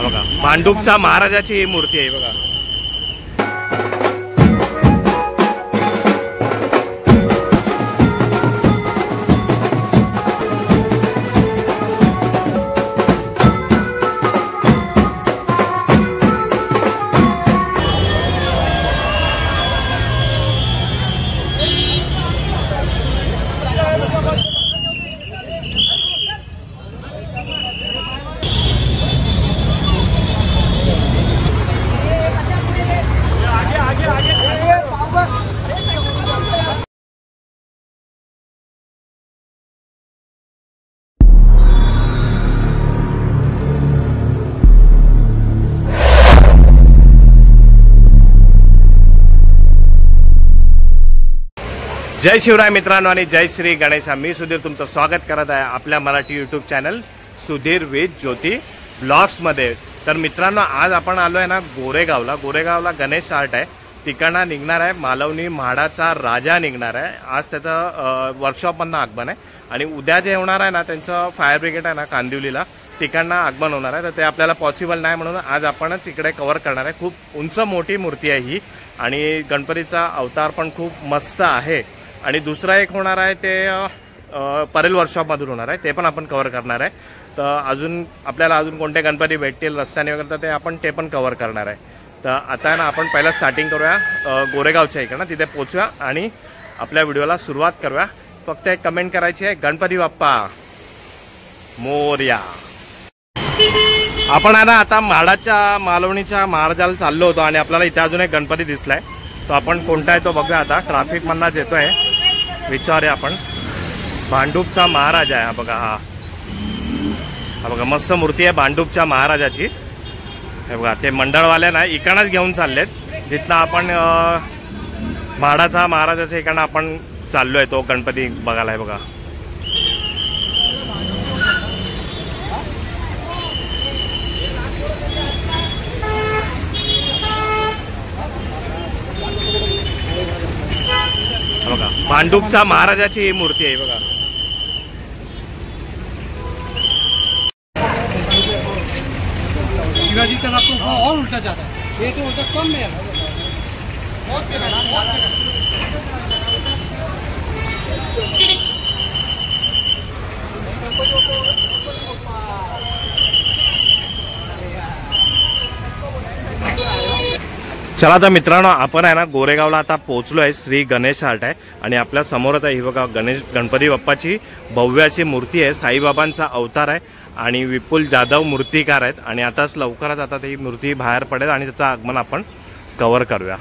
बघा भांडूपचा महाराजाची ही मूर्ती आहे बघा. जय शिवराय मित्रांनो आणि जय श्री गणेशा. मी सुधीर तुमचं स्वागत करत आहे आपल्या Marathi YouTube channel Sudhir with Jyoti ब्लॉग्समध्ये. तर मित्रांनो आज आपण आलो आहे ना गोरेगावला गणेश आर्ट आहे. तिकडनं निघणार आहे मालवणी म्हाडाचा राजा निघणार आहे. आज त्याचं वर्कशॉपमधनं आगमन आहे आणि उद्या जे होणार आहे ना त्यांचं फायर ब्रिगेड आहे ना कांदिवलीला तिकडनं आगमन होणार आहे. तर ते आपल्याला पॉसिबल नाही म्हणून आज आपणच इकडे कव्हर करणार आहे. खूप उंच मोठी मूर्ती आहे ही आणि गणपतीचा अवतार पण खूप मस्त आहे. आणि दुसरा एक होणार आहे ते परेल वर्कशॉपमधून होणार आहे, ते पण आपण कव्हर करणार आहे. तर अजून आपल्याला कोणते गणपती भेटतील रस्त्याने वगैरे तर ते आपण ते पण कव्हर करणार आहे. तर आता ना आपण पहिला स्टार्टिंग करूया गोरेगावच्या इकडनं, तिथे पोचूया आणि आपल्या व्हिडिओला सुरुवात करूया. फक्त एक कमेंट करायची आहे, गणपती बाप्पा मोरया. आपण आहे ना आता मालवणीच्या महाराजाला चाललो होतो आणि आपल्याला इथे अजून एक गणपती दिसलाय. तो आपण कोणता आहे तो बघूया. आता ट्रॅफिक मधनच येतोय, विचारूया आपण. भांडूपचा महाराजा आहे हा बघा. हा बघा मस्त मूर्ती आहे भांडूपच्या महाराजाची. हे बघा ते मंडळवाले ना इकडनंच घेऊन चाललेत, जिथनं आपण म्हाडाचा महाराजाच्या इकडनं आपण चाललोय तो गणपती बघायला आहे बघा. बघा भांडूपच्या महाराजाची ही मूर्ती आहे बघा. शिवाजी का नाम और उल्टा जाता है, ये तो उल्टा कम में है. चला तर मित्रांनो आपण आहे ना गोरेगावला आता पोहोचलोय. श्री गणेश आर्ट आहे आणि आपल्या समोरच आहे ही बघा गणपती बाप्पाची भव्याची मूर्ती आहे. साईबाबांचा अवतार आहे आणि विपुल जाधव मूर्तिकार आहेत आणि आताच लवकरच आता ती मूर्ती बाहेर पडेल आणि त्याचं आगमन आपण कव्हर करूया.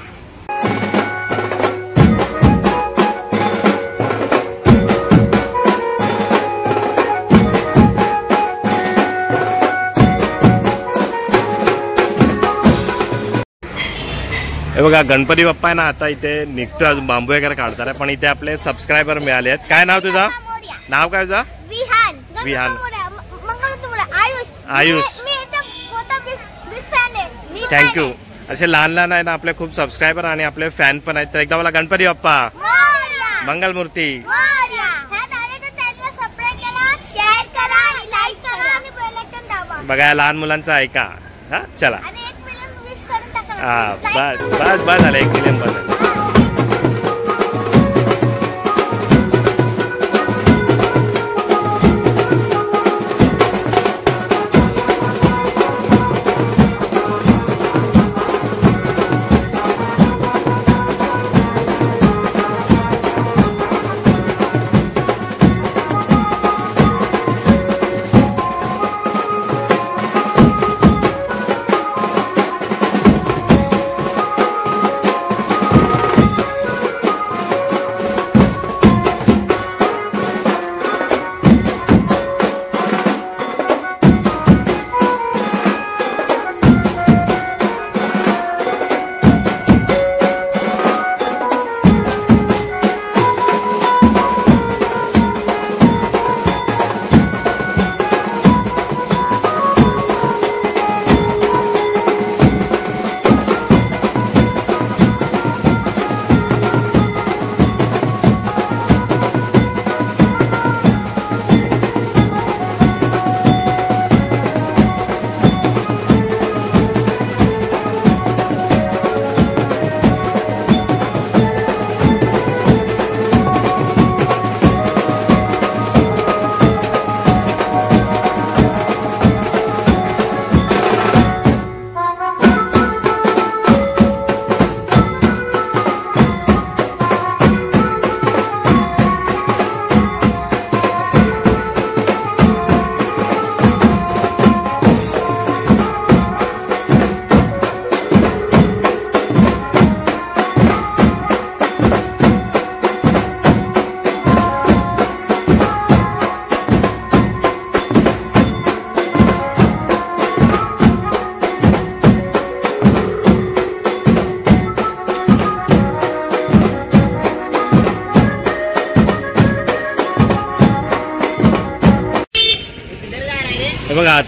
हे बघा गणपती बाप्पा आहे ना आता इथे निघतोय, अजून बांबू वगैरे काढतात आहे. पण इथे आपले सबस्क्रायबर मिळाले आहेत. काय नाव तुझं? नाव काय तुझं? विहान. आयुष. थँक्यू. असे लहान आहे ना आपले खूप सबस्क्रायबर आणि आपले फॅन पण आहेत. तर एकदा मला गणपती बाप्पा मंगलमूर्ती. बघा लहान मुलांचं ऐका. हा चला. बस झालं 1 मिलियन बस.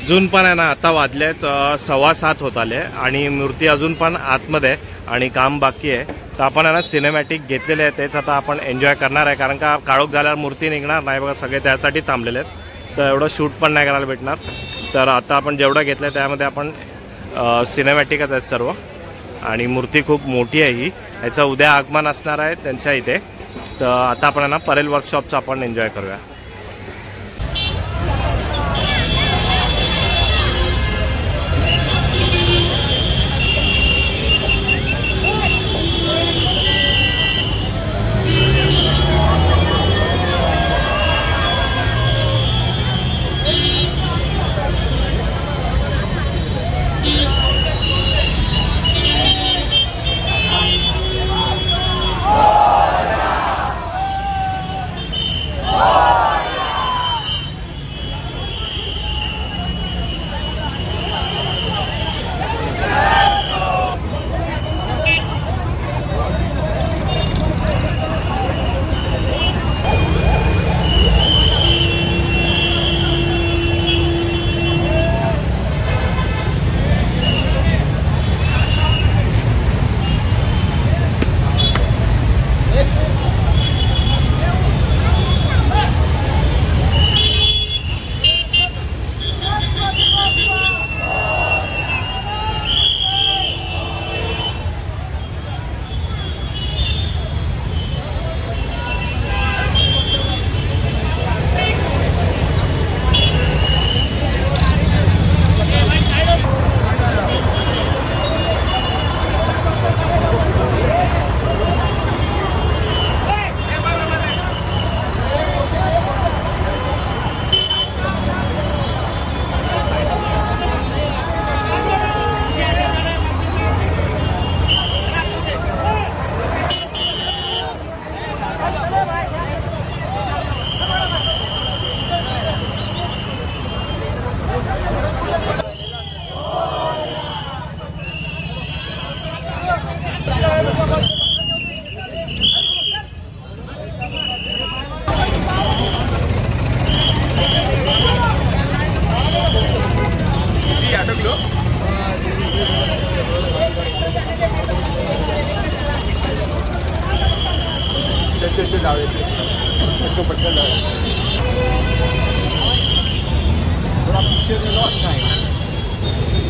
अजून पण आहे ना आता वाजलेत 6:15 होत आले आणि मूर्ती अजून पण आतमध्ये आहे आणि काम बाकी आहे. तर आपण आहे ना सिनेमॅटिक घेतलेले आहे तेच आता आपण एन्जॉय करणार आहे, कारण का काळोख झाल्यावर मूर्ती निघणार नाही बघा. सगळे त्यासाठी थांबलेले आहेत, तर एवढं शूट पण नाही करायला भेटणार. तर आता आपण जेवढं घेतलं आहे त्यामध्ये आपण सिनेमॅटिकच आहेत सर्व. आणि मूर्ती खूप मोठी आहे ही. ह्याचं उद्या आगमन असणार आहे त्यांच्या इथे. तर आता आपण ना परेल वर्कशॉपचं आपण एन्जॉय करूया.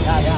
दादा